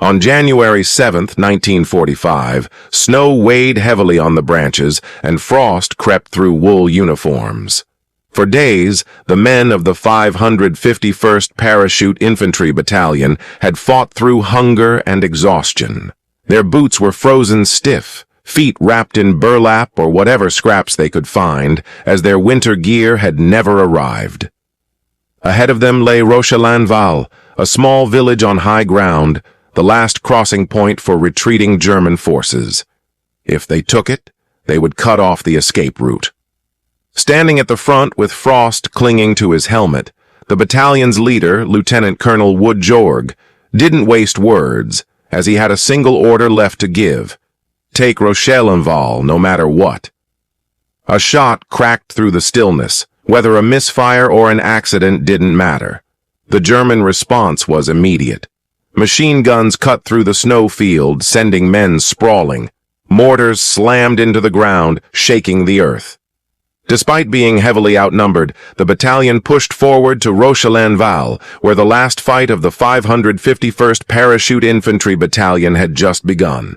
On January 7, 1945, snow weighed heavily on the branches and frost crept through wool uniforms. For days, the men of the 551st Parachute Infantry Battalion had fought through hunger and exhaustion. Their boots were frozen stiff, feet wrapped in burlap or whatever scraps they could find, as their winter gear had never arrived. Ahead of them lay Rochelinval, a small village on high ground, the last crossing point for retreating German forces. If they took it, they would cut off the escape route. Standing at the front with frost clinging to his helmet, the battalion's leader, Lieutenant Colonel Wood Jorg, didn't waste words, as he had a single order left to give: take Rochelinval no matter what. A shot cracked through the stillness. Whether a misfire or an accident didn't matter. The German response was immediate. Machine guns cut through the snow field, sending men sprawling. Mortars slammed into the ground, shaking the earth. Despite being heavily outnumbered, the battalion pushed forward to Rochelinval, where the last fight of the 551st Parachute Infantry Battalion had just begun.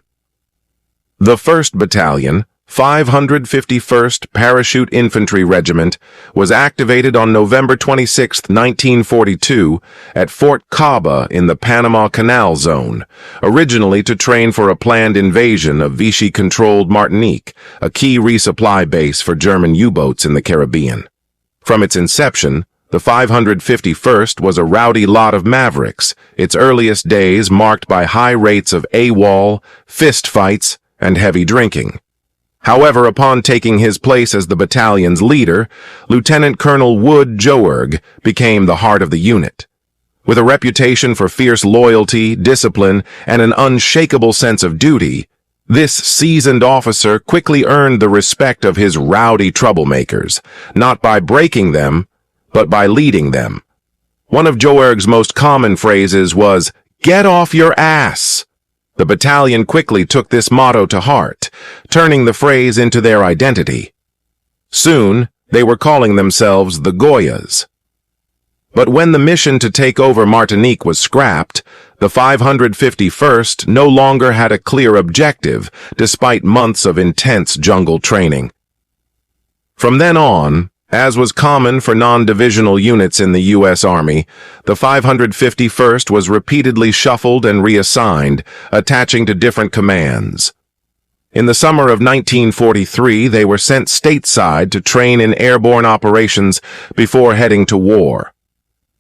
The 1st Battalion, 551st Parachute Infantry Regiment, was activated on November 26, 1942, at Fort Caba in the Panama Canal Zone, originally to train for a planned invasion of Vichy-controlled Martinique, a key resupply base for German U-boats in the Caribbean. From its inception, the 551st was a rowdy lot of mavericks, its earliest days marked by high rates of AWOL, fistfights, and heavy drinking. However, upon taking his place as the battalion's leader, Lieutenant Colonel Wood Jorg became the heart of the unit. With a reputation for fierce loyalty, discipline, and an unshakable sense of duty, this seasoned officer quickly earned the respect of his rowdy troublemakers, not by breaking them, but by leading them. One of Jorg's most common phrases was, "Get off your ass!" The battalion quickly took this motto to heart, turning the phrase into their identity. Soon, they were calling themselves the GOYAs. But when the mission to take over Martinique was scrapped, the 551st no longer had a clear objective, despite months of intense jungle training. From then on, as was common for non-divisional units in the U.S. Army, the 551st was repeatedly shuffled and reassigned, attaching to different commands. In the summer of 1943, they were sent stateside to train in airborne operations before heading to war.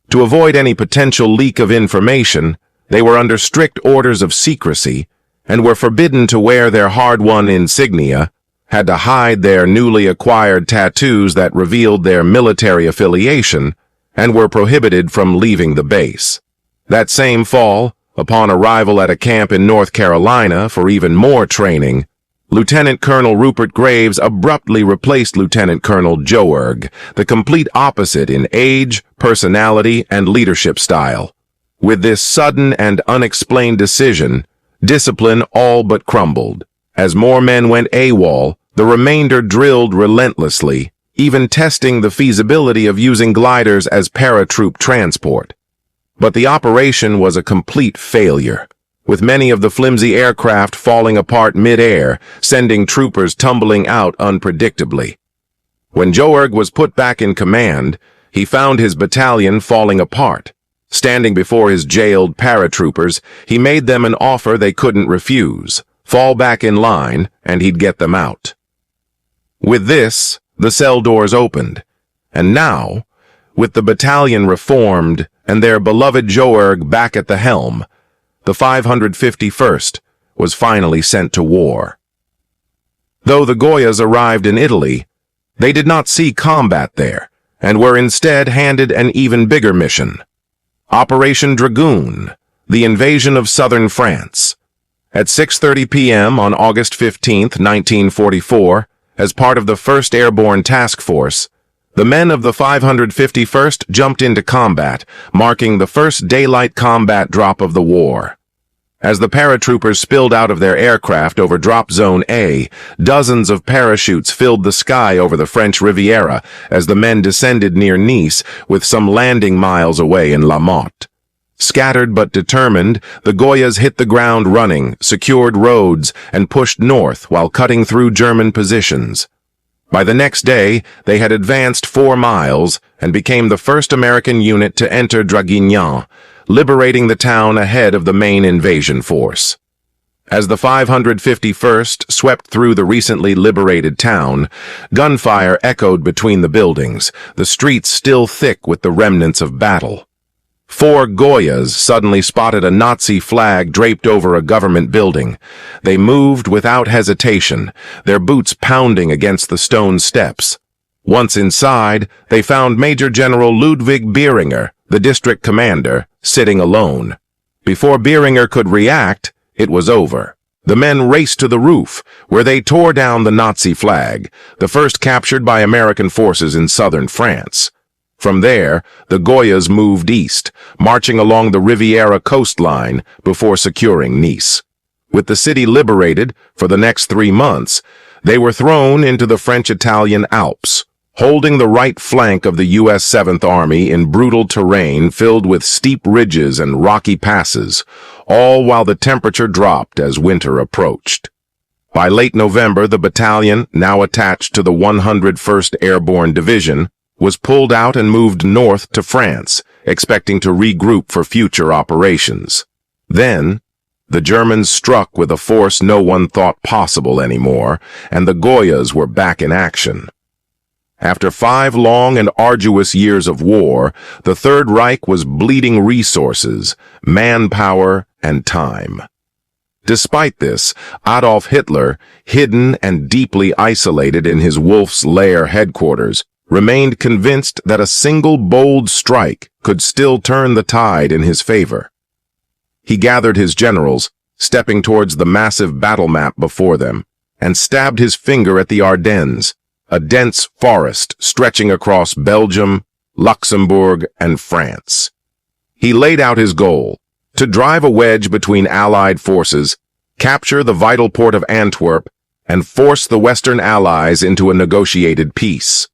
To avoid any potential leak of information, they were under strict orders of secrecy and were forbidden to wear their hard-won insignia, had to hide their newly acquired tattoos that revealed their military affiliation, and were prohibited from leaving the base. That same fall, upon arrival at a camp in North Carolina for even more training, Lieutenant Colonel Rupert Graves abruptly replaced Lieutenant Colonel Jorg, the complete opposite in age, personality, and leadership style. With this sudden and unexplained decision, discipline all but crumbled. As more men went AWOL, the remainder drilled relentlessly, even testing the feasibility of using gliders as paratroop transport. But the operation was a complete failure, with many of the flimsy aircraft falling apart mid-air, sending troopers tumbling out unpredictably. When Jorg was put back in command, he found his battalion falling apart. Standing before his jailed paratroopers, he made them an offer they couldn't refuse: fall back in line, and he'd get them out. With this, the cell doors opened, and now, with the battalion reformed and their beloved Jorg back at the helm, the 551st was finally sent to war. Though the GOYAs arrived in Italy, they did not see combat there, and were instead handed an even bigger mission: Operation Dragoon, the invasion of southern France. At 6:30 p.m. on August 15, 1944, as part of the 1st Airborne Task Force, the men of the 551st jumped into combat, marking the first daylight combat drop of the war. As the paratroopers spilled out of their aircraft over Drop Zone A, dozens of parachutes filled the sky over the French Riviera as the men descended near Nice, with some landing miles away in La Motte. Scattered but determined, the GOYAs hit the ground running, secured roads, and pushed north while cutting through German positions. By the next day, they had advanced 4 miles and became the first American unit to enter Draguignan, liberating the town ahead of the main invasion force. As the 551st swept through the recently liberated town, gunfire echoed between the buildings, the streets still thick with the remnants of battle. 4 GOYAs suddenly spotted a Nazi flag draped over a government building. They moved without hesitation, their boots pounding against the stone steps. Once inside, they found Major General Ludwig Beeringer, the district commander, sitting alone. Before Beeringer could react, it was over. The men raced to the roof, where they tore down the Nazi flag, the first captured by American forces in southern France. From there, the GOYAs moved east, marching along the Riviera coastline before securing Nice. With the city liberated, for the next 3 months, they were thrown into the French-Italian Alps, holding the right flank of the U.S. 7th Army in brutal terrain filled with steep ridges and rocky passes, all while the temperature dropped as winter approached. By late November, the battalion, now attached to the 101st Airborne Division, was pulled out and moved north to France, expecting to regroup for future operations. Then, the Germans struck with a force no one thought possible anymore, and the GOYAs were back in action. After 5 long and arduous years of war, the Third Reich was bleeding resources, manpower, and time. Despite this, Adolf Hitler, hidden and deeply isolated in his Wolf's Lair headquarters, remained convinced that a single bold strike could still turn the tide in his favor. He gathered his generals, stepping towards the massive battle map before them, and stabbed his finger at the Ardennes, a dense forest stretching across Belgium, Luxembourg, and France. He laid out his goal, to drive a wedge between Allied forces, capture the vital port of Antwerp, and force the Western Allies into a negotiated peace.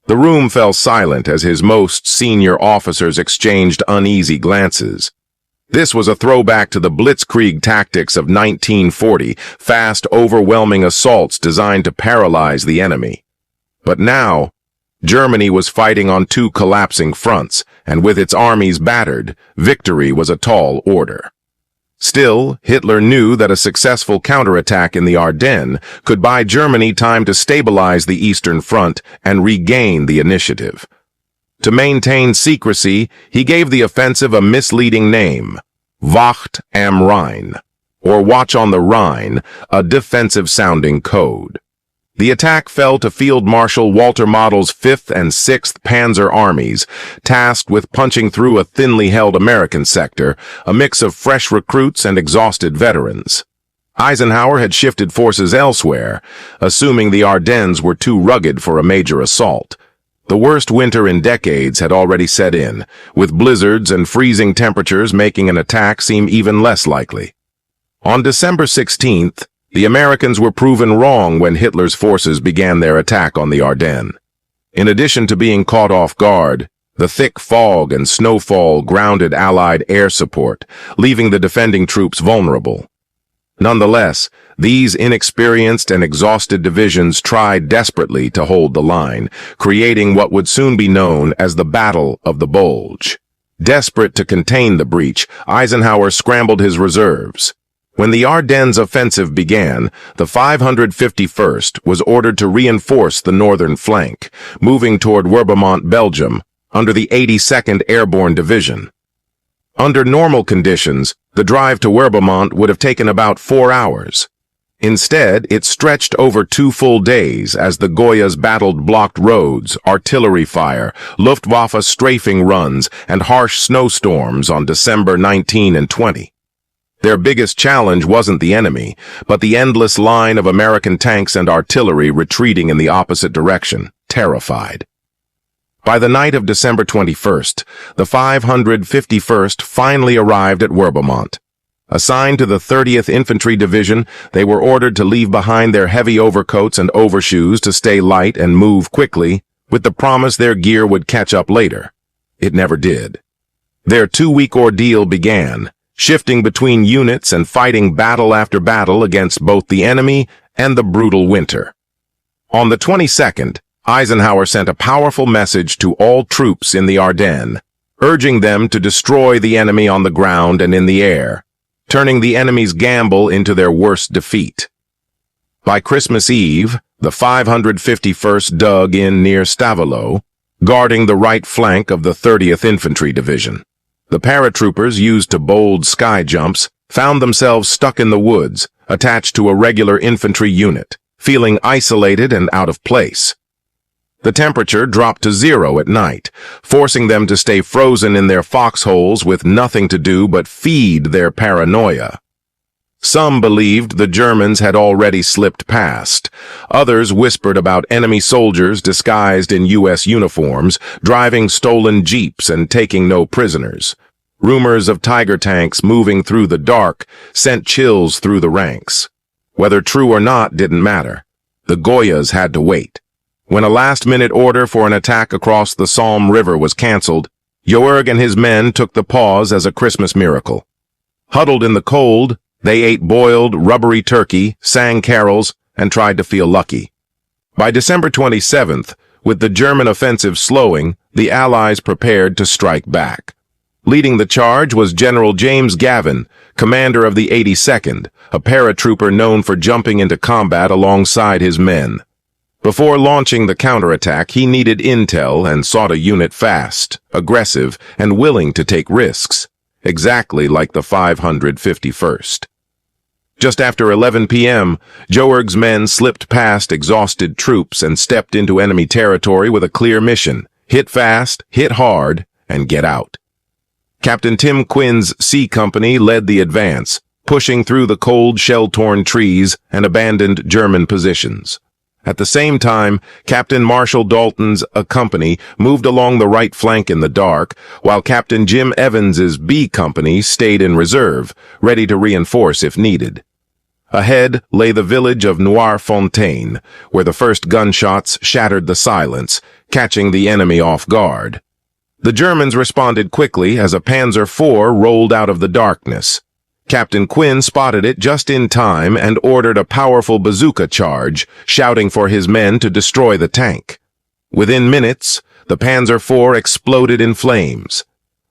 The room fell silent as his most senior officers exchanged uneasy glances. This was a throwback to the blitzkrieg tactics of 1940, fast, overwhelming assaults designed to paralyze the enemy. But now, Germany was fighting on 2 collapsing fronts, and with its armies battered, victory was a tall order. Still, Hitler knew that a successful counterattack in the Ardennes could buy Germany time to stabilize the Eastern Front and regain the initiative. To maintain secrecy, he gave the offensive a misleading name, Wacht am Rhein, or Watch on the Rhine, a defensive-sounding code. The attack fell to Field Marshal Walter Model's 5th and 6th Panzer Armies, tasked with punching through a thinly held American sector, a mix of fresh recruits and exhausted veterans. Eisenhower had shifted forces elsewhere, assuming the Ardennes were too rugged for a major assault. The worst winter in decades had already set in, with blizzards and freezing temperatures making an attack seem even less likely. On December 16th, the Americans were proven wrong when Hitler's forces began their attack on the Ardennes. In addition to being caught off guard, the thick fog and snowfall grounded Allied air support, leaving the defending troops vulnerable. Nonetheless, these inexperienced and exhausted divisions tried desperately to hold the line, creating what would soon be known as the Battle of the Bulge. Desperate to contain the breach, Eisenhower scrambled his reserves. When the Ardennes offensive began, the 551st was ordered to reinforce the northern flank, moving toward Werbemont, Belgium, under the 82nd Airborne Division. Under normal conditions, the drive to Werbemont would have taken about 4 hours. Instead, it stretched over 2 full days as the GOYAs battled blocked roads, artillery fire, Luftwaffe strafing runs, and harsh snowstorms on December 19 and 20. Their biggest challenge wasn't the enemy, but the endless line of American tanks and artillery retreating in the opposite direction, terrified. By the night of December 21st, the 551st finally arrived at Werbemont. Assigned to the 30th Infantry Division, they were ordered to leave behind their heavy overcoats and overshoes to stay light and move quickly, with the promise their gear would catch up later. It never did. Their 2-week ordeal began, shifting between units and fighting battle after battle against both the enemy and the brutal winter. On the 22nd, Eisenhower sent a powerful message to all troops in the Ardennes, urging them to destroy the enemy on the ground and in the air, turning the enemy's gamble into their worst defeat. By Christmas Eve, the 551st dug in near Stavelot, guarding the right flank of the 30th Infantry Division. The paratroopers used to bold sky jumps found themselves stuck in the woods, attached to a regular infantry unit, feeling isolated and out of place. The temperature dropped to 0 at night, forcing them to stay frozen in their foxholes with nothing to do but feed their paranoia. Some believed the Germans had already slipped past. Others whispered about enemy soldiers disguised in U.S. uniforms, driving stolen jeeps and taking no prisoners. Rumors of Tiger tanks moving through the dark sent chills through the ranks. Whether true or not didn't matter. The GOYAs had to wait. When a last-minute order for an attack across the Salm River was cancelled, Joerg and his men took the pause as a Christmas miracle. Huddled in the cold, they ate boiled, rubbery turkey, sang carols, and tried to feel lucky. By December 27th, with the German offensive slowing, the Allies prepared to strike back. Leading the charge was General James Gavin, commander of the 82nd, a paratrooper known for jumping into combat alongside his men. Before launching the counterattack, he needed intel and sought a unit fast, aggressive, and willing to take risks, exactly like the 551st. Just after 11 p.m., Joerg's men slipped past exhausted troops and stepped into enemy territory with a clear mission: hit fast, hit hard, and get out. Captain Tim Quinn's C Company led the advance, pushing through the cold, shell-torn trees and abandoned German positions. At the same time, Captain Marshall Dalton's A Company moved along the right flank in the dark, while Captain Jim Evans's B Company stayed in reserve, ready to reinforce if needed. Ahead lay the village of Noir Fontaine, where the first gunshots shattered the silence, catching the enemy off guard. The Germans responded quickly as a Panzer IV rolled out of the darkness. Captain Quinn spotted it just in time and ordered a powerful bazooka charge, shouting for his men to destroy the tank. Within minutes, the Panzer IV exploded in flames.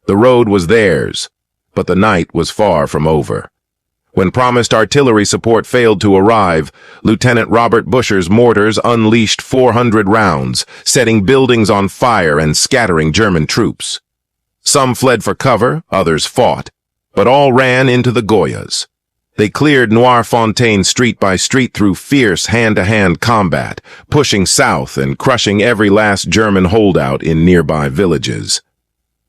The road was theirs, but the night was far from over. When promised artillery support failed to arrive, Lieutenant Robert Buscher's mortars unleashed 400 rounds, setting buildings on fire and scattering German troops. Some fled for cover, others fought, but all ran into the GOYAs. They cleared Noir Fontaine street by street through fierce hand-to-hand combat, pushing south and crushing every last German holdout in nearby villages.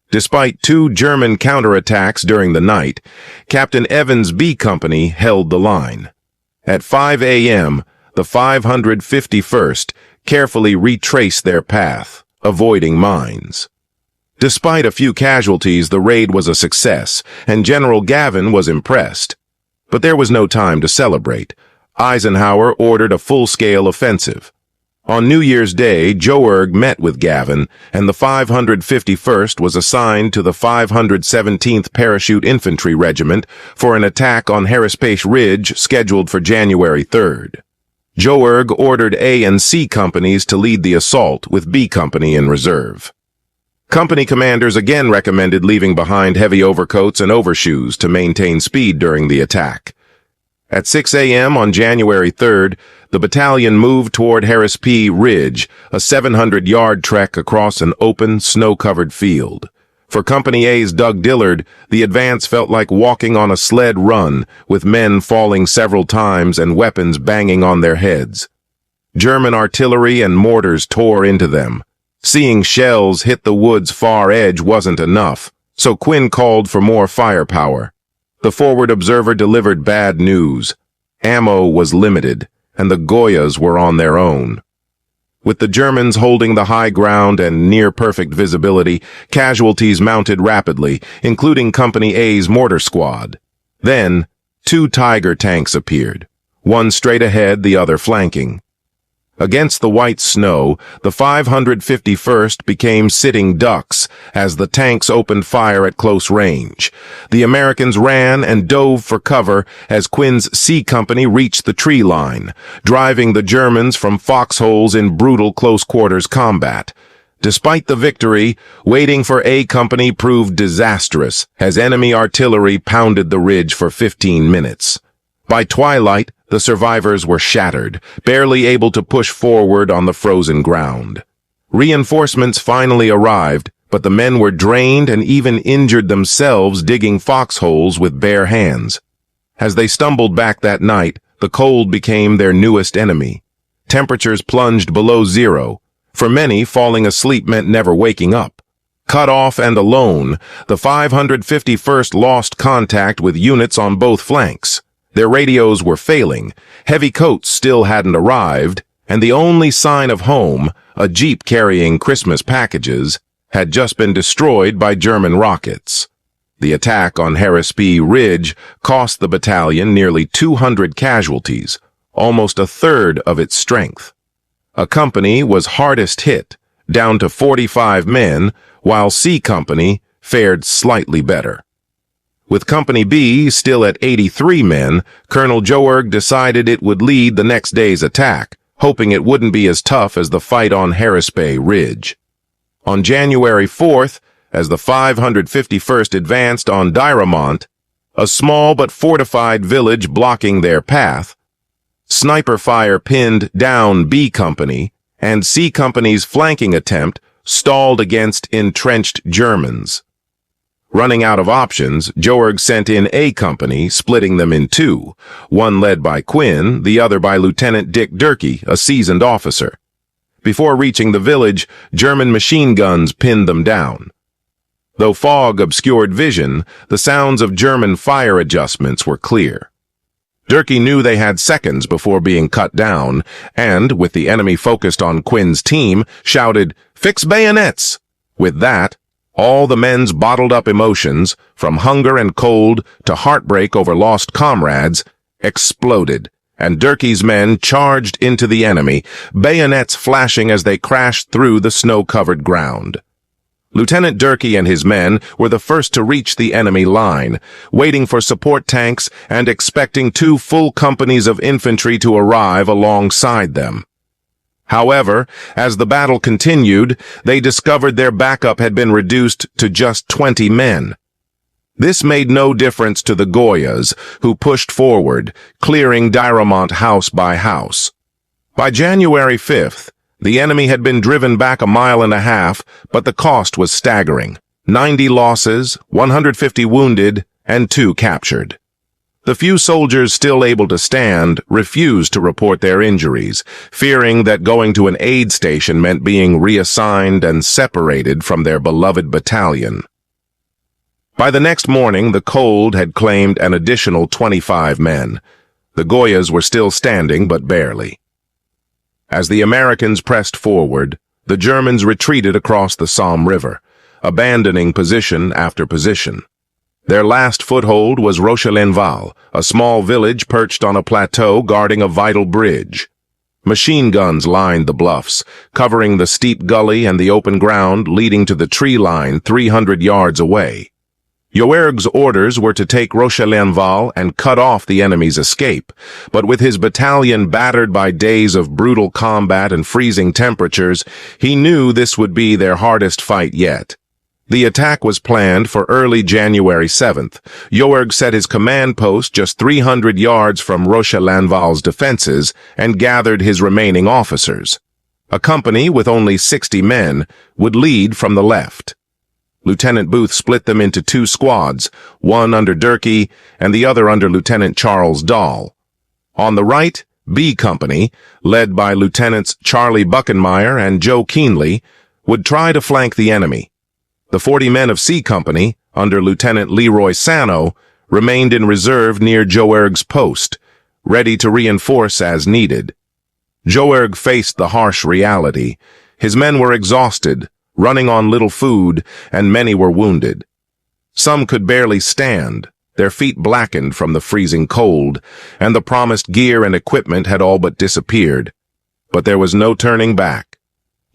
Despite 2 German counterattacks during the night, Captain Evans' B Company held the line. At 5 a.m., the 551st carefully retraced their path, avoiding mines. Despite a few casualties, the raid was a success, and General Gavin was impressed. But there was no time to celebrate. Eisenhower ordered a full-scale offensive. On New Year's Day, Joerg met with Gavin, and the 551st was assigned to the 517th Parachute Infantry Regiment for an attack on Harrispace Ridge scheduled for January 3rd. Joerg ordered A and C companies to lead the assault, with B Company in reserve. Company commanders again recommended leaving behind heavy overcoats and overshoes to maintain speed during the attack. At 6 a.m. on January 3rd, the battalion moved toward Harrispace Ridge, a 700-yard trek across an open, snow-covered field. For Company A's Doug Dillard, the advance felt like walking on a sled run, with men falling several times and weapons banging on their heads. German artillery and mortars tore into them. Seeing shells hit the wood's far edge wasn't enough, so Quinn called for more firepower. The Forward Observer delivered bad news. Ammo was limited, and the GOYAs were on their own. With the Germans holding the high ground and near-perfect visibility, casualties mounted rapidly, including Company A's mortar squad. Then, 2 Tiger tanks appeared, one straight ahead, the other flanking. Against the white snow, the 551st became sitting ducks as the tanks opened fire at close range. The Americans ran and dove for cover as Quinn's C Company reached the tree line, driving the Germans from foxholes in brutal close-quarters combat. Despite the victory, waiting for A Company proved disastrous as enemy artillery pounded the ridge for 15 minutes. By twilight, the survivors were shattered, barely able to push forward on the frozen ground. Reinforcements finally arrived, but the men were drained and even injured themselves digging foxholes with bare hands. As they stumbled back that night, the cold became their newest enemy. Temperatures plunged below zero. For many, falling asleep meant never waking up. Cut off and alone, the 551st lost contact with units on both flanks. Their radios were failing, heavy coats still hadn't arrived, and the only sign of home, a jeep carrying Christmas packages, had just been destroyed by German rockets. The attack on Harrisby Ridge cost the battalion nearly 200 casualties, almost a third of its strength. A company was hardest hit, down to 45 men, while C Company fared slightly better. With Company B still at 83 men, Colonel Joerg decided it would lead the next day's attack, hoping it wouldn't be as tough as the fight on Harrisby Ridge. On January 4th, as the 551st advanced on Dairomont, a small but fortified village blocking their path, sniper fire pinned down B Company, and C Company's flanking attempt stalled against entrenched Germans. Running out of options, Joerg sent in A Company, splitting them in two, one led by Quinn, the other by Lieutenant Dick Durkee, a seasoned officer. Before reaching the village, German machine guns pinned them down. Though fog obscured vision, the sounds of German fire adjustments were clear. Durkee knew they had seconds before being cut down, and, with the enemy focused on Quinn's team, shouted, "Fix bayonets!" With that, all the men's bottled-up emotions, from hunger and cold to heartbreak over lost comrades, exploded, and Durkee's men charged into the enemy, bayonets flashing as they crashed through the snow-covered ground. Lieutenant Durkee and his men were the first to reach the enemy line, waiting for support tanks and expecting 2 full companies of infantry to arrive alongside them. However, as the battle continued, they discovered their backup had been reduced to just 20 men. This made no difference to the GOYAs, who pushed forward, clearing Dairomont house by house. By January 5th, the enemy had been driven back 1.5 miles, but the cost was staggering. 90 losses, 150 wounded, and 2 captured. The few soldiers still able to stand refused to report their injuries, fearing that going to an aid station meant being reassigned and separated from their beloved battalion. By the next morning, the cold had claimed an additional 25 men. The GOYAs were still standing, but barely. As the Americans pressed forward, the Germans retreated across the Salm River, abandoning position after position. Their last foothold was Rochelinval, a small village perched on a plateau guarding a vital bridge. Machine guns lined the bluffs, covering the steep gully and the open ground leading to the tree line 300 yards away. Joerg's orders were to take Rochelinval and cut off the enemy's escape, but with his battalion battered by days of brutal combat and freezing temperatures, he knew this would be their hardest fight yet. The attack was planned for early January 7th. Joerg set his command post just 300 yards from Rochelinval's defenses and gathered his remaining officers. A company with only 60 men would lead from the left. Lieutenant Booth split them into 2 squads, one under Durkee and the other under Lieutenant Charles Dahl. On the right, B Company, led by Lieutenants Charlie Buckenmeyer and Joe Keenley, would try to flank the enemy. The 40 men of C Company, under Lieutenant Leroy Sano, remained in reserve near Joerg's post, ready to reinforce as needed. Joerg faced the harsh reality. His men were exhausted, running on little food, and many were wounded. Some could barely stand, their feet blackened from the freezing cold, and the promised gear and equipment had all but disappeared. but there was no turning back.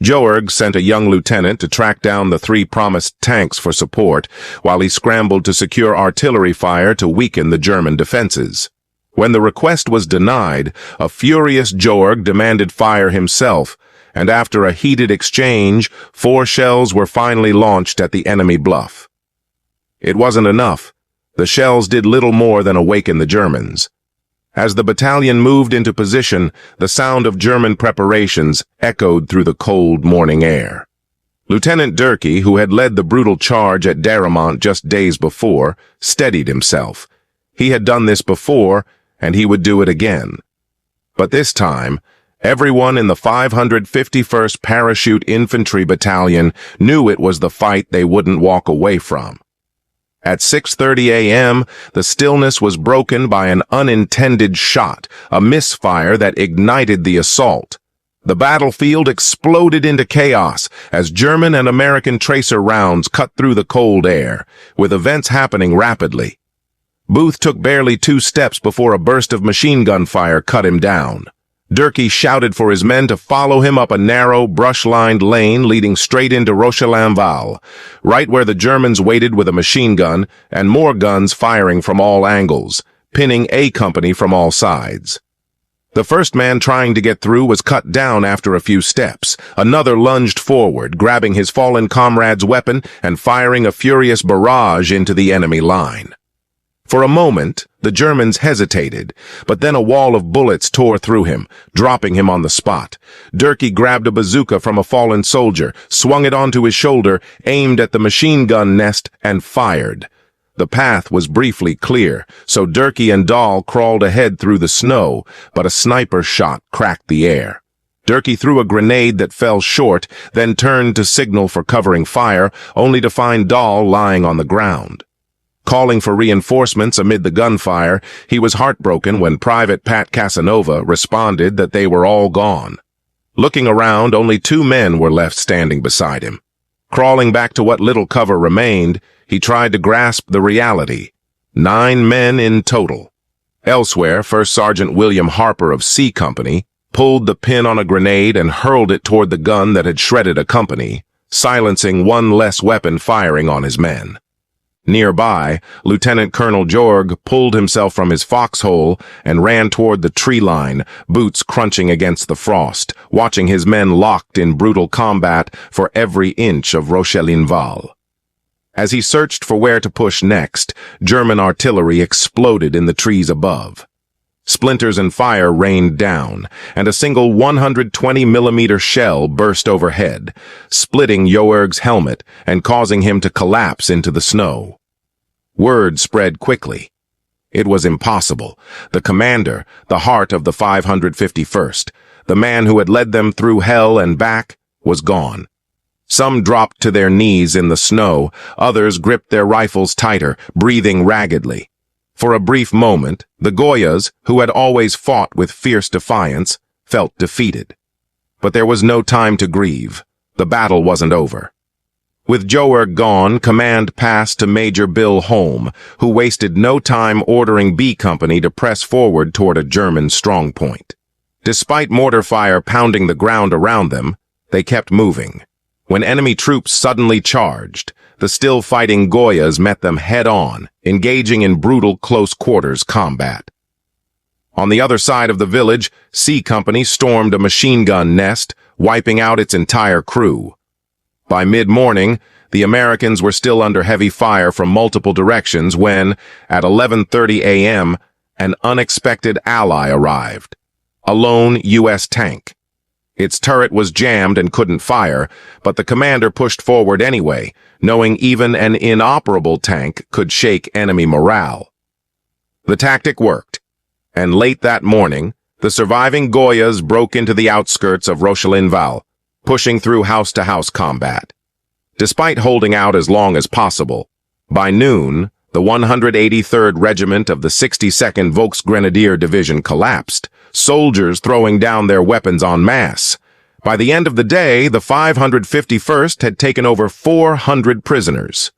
Joerg sent a young lieutenant to track down the 3 promised tanks for support, while he scrambled to secure artillery fire to weaken the German defenses. When the request was denied, a furious Joerg demanded fire himself, and after a heated exchange, 4 shells were finally launched at the enemy bluff. It wasn't enough. The shells did little more than awaken the Germans. As the battalion moved into position, the sound of German preparations echoed through the cold morning air. Lieutenant Durkee, who had led the brutal charge at Dairomont just days before, steadied himself. He had done this before, and he would do it again. But this time, everyone in the 551st Parachute Infantry Battalion knew it was the fight they wouldn't walk away from. At 6:30 a.m., the stillness was broken by an unintended shot, a misfire that ignited the assault. The battlefield exploded into chaos as German and American tracer rounds cut through the cold air, with events happening rapidly. Booth took barely 2 steps before a burst of machine gun fire cut him down. Durkee shouted for his men to follow him up a narrow, brush-lined lane leading straight into Rochelinval, right where the Germans waited with a machine gun and more guns firing from all angles, pinning A Company from all sides. The first man trying to get through was cut down after a few steps. Another lunged forward, grabbing his fallen comrade's weapon and firing a furious barrage into the enemy line. For a moment, the Germans hesitated, but then a wall of bullets tore through him, dropping him on the spot. Durkee grabbed a bazooka from a fallen soldier, swung it onto his shoulder, aimed at the machine gun nest, and fired. The path was briefly clear, so Durkee and Dahl crawled ahead through the snow, but a sniper shot cracked the air. Durkee threw a grenade that fell short, then turned to signal for covering fire, only to find Dahl lying on the ground. Calling for reinforcements amid the gunfire, he was heartbroken when Private Pat Casanova responded that they were all gone. Looking around, only 2 men were left standing beside him. Crawling back to what little cover remained, he tried to grasp the reality. 9 men in total. Elsewhere, First Sergeant William Harper of C Company pulled the pin on a grenade and hurled it toward the gun that had shredded a company, silencing 1 less weapon firing on his men. Nearby, Lieutenant Colonel Joerg pulled himself from his foxhole and ran toward the tree line, boots crunching against the frost, watching his men locked in brutal combat for every inch of Rochelinval. As he searched for where to push next, German artillery exploded in the trees above. Splinters and fire rained down, and a single 120mm shell burst overhead, splitting Joerg's helmet and causing him to collapse into the snow. Word spread quickly. It was impossible. The commander, the heart of the 551st, the man who had led them through hell and back, was gone. Some dropped to their knees in the snow, others gripped their rifles tighter, breathing raggedly. For a brief moment, the GOYAs, who had always fought with fierce defiance, felt defeated. But there was no time to grieve. The battle wasn't over. With Joerg gone, command passed to Major Bill Holm, who wasted no time ordering B Company to press forward toward a German strongpoint. Despite mortar fire pounding the ground around them, they kept moving. When enemy troops suddenly charged, the still-fighting GOYAs met them head-on, engaging in brutal close-quarters combat. On the other side of the village, C Company stormed a machine gun nest, wiping out its entire crew. By mid-morning, the Americans were still under heavy fire from multiple directions when, at 11:30 a.m., an unexpected ally arrived. A lone U.S. tank. Its turret was jammed and couldn't fire, but the commander pushed forward anyway, knowing even an inoperable tank could shake enemy morale. The tactic worked, and late that morning, the surviving GOYAs broke into the outskirts of Rochelinval, pushing through house-to-house combat. Despite holding out as long as possible, by noon, the 183rd Regiment of the 62nd Volksgrenadier Division collapsed, soldiers throwing down their weapons en masse. By the end of the day, the 551st had taken over 400 prisoners.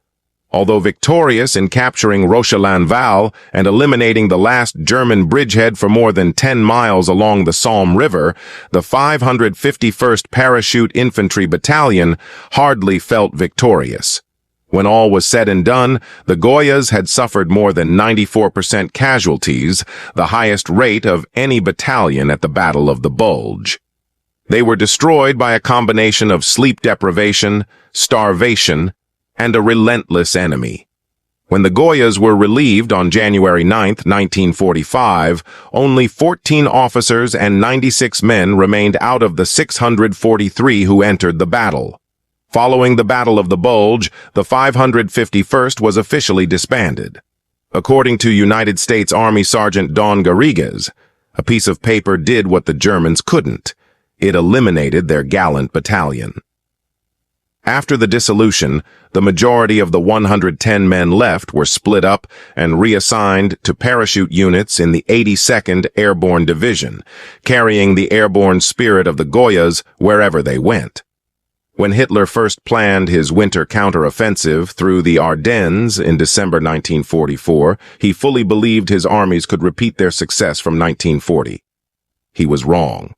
Although victorious in capturing Rochelinval and eliminating the last German bridgehead for more than 10 miles along the Salm River, the 551st Parachute Infantry Battalion hardly felt victorious. When all was said and done, the GOYAs had suffered more than 94% casualties, the highest rate of any battalion at the Battle of the Bulge. They were destroyed by a combination of sleep deprivation, starvation, and a relentless enemy. When the GOYAs were relieved on January 9, 1945, only 14 officers and 96 men remained out of the 643 who entered the battle. Following the Battle of the Bulge, the 551st was officially disbanded. According to United States Army Sergeant Don Garrigues, a piece of paper did what the Germans couldn't. It eliminated their gallant battalion. After the dissolution, the majority of the 110 men left were split up and reassigned to parachute units in the 82nd Airborne Division, carrying the airborne spirit of the GOYAs wherever they went. When Hitler first planned his winter counteroffensive through the Ardennes in December 1944, he fully believed his armies could repeat their success from 1940. He was wrong.